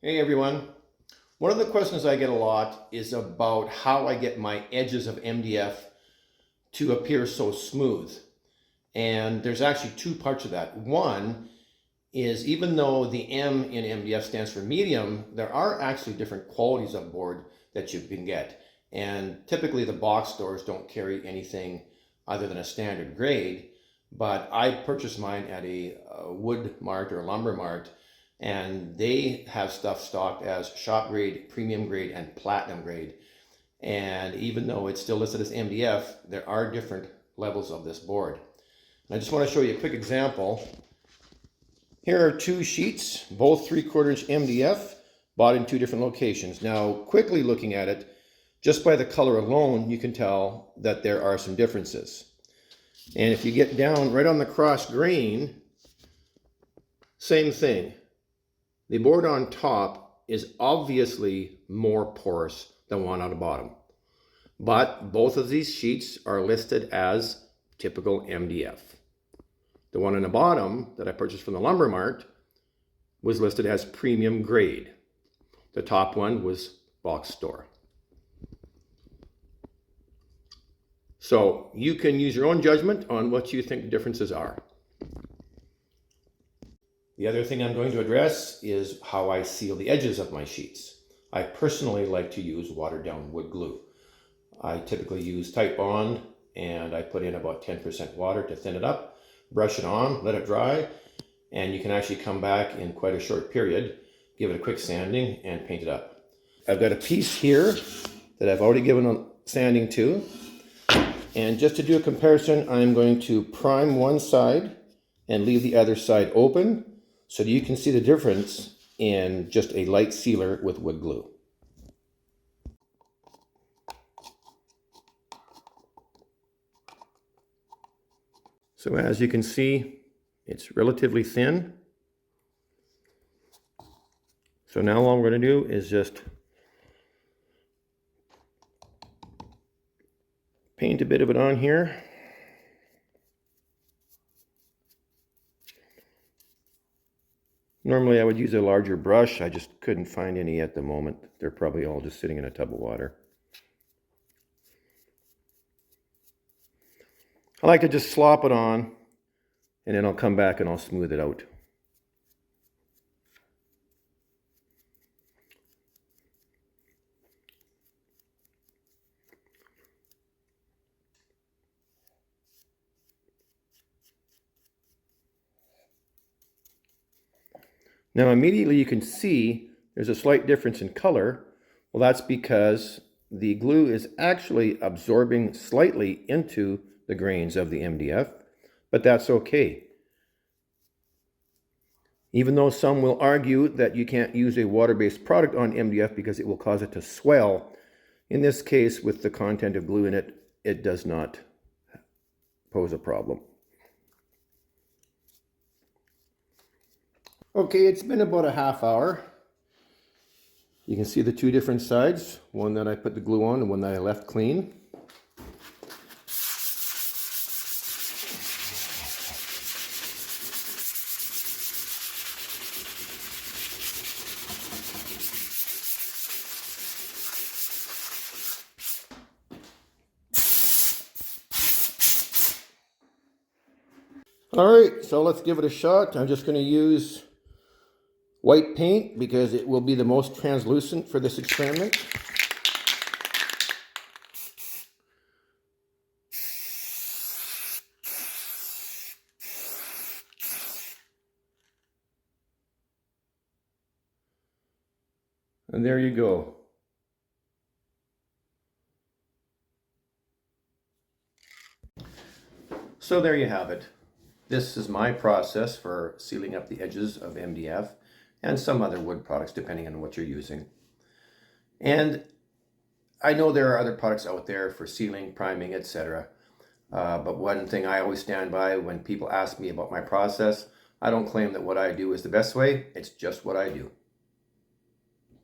Hey everyone. One of the questions I get a lot is about how I get my edges of MDF to appear so smooth. And there's actually two parts of that. One is even though the M in MDF stands for medium, there are actually different qualities of board that you can get. And typically the box stores don't carry anything other than a standard grade, but I purchased mine at a wood mart or lumber mart, and they have stuff stocked as shop grade, premium grade, and platinum grade. And even though it's still listed as MDF, there are different levels of this board. And I just want to show you a quick example. Here are two sheets, both 3/4 inch MDF, bought in two different locations. Now, quickly looking at it, just by the color alone, you can tell that there are some differences. And if you get down right on the cross grain, same thing. The board on top is obviously more porous than one on the bottom. But both of these sheets are listed as typical MDF. The one on the bottom that I purchased from the lumber mart was listed as premium grade. The top one was box store. So you can use your own judgment on what you think the differences are. The other thing I'm going to address is how I seal the edges of my sheets. I personally like to use watered down wood glue. I typically use Titebond, and I put in about 10% water to thin it up, brush it on, let it dry, and you can actually come back in quite a short period, give it a quick sanding, and paint it up. I've got a piece here that I've already given a sanding to, and just to do a comparison, I'm going to prime one side and leave the other side open, so that you can see the difference in just a light sealer with wood glue. So as you can see, it's relatively thin. So now all we're going to do is just paint a bit of it on here. Normally I would use a larger brush. I just couldn't find any at the moment. They're probably all just sitting in a tub of water. I like to just slop it on, and then I'll come back and I'll smooth it out. Now immediately you can see there's a slight difference in color. Well, that's because the glue is actually absorbing slightly into the grains of the MDF, but that's okay. Even though some will argue that you can't use a water-based product on MDF because it will cause it to swell, in this case, with the content of glue in it, it does not pose a problem. Okay, it's been about a half hour. You can see the two different sides, one that I put the glue on and one that I left clean. All right, so let's give it a shot. I'm just going to use white paint because it will be the most translucent for this experiment. And there you go. So there you have it. This is my process for sealing up the edges of MDF and some other wood products depending on what you're using. And I know there are other products out there for sealing, priming, etc. But one thing I always stand by when people ask me about my process, I don't claim that what I do is the best way. It's just what I do.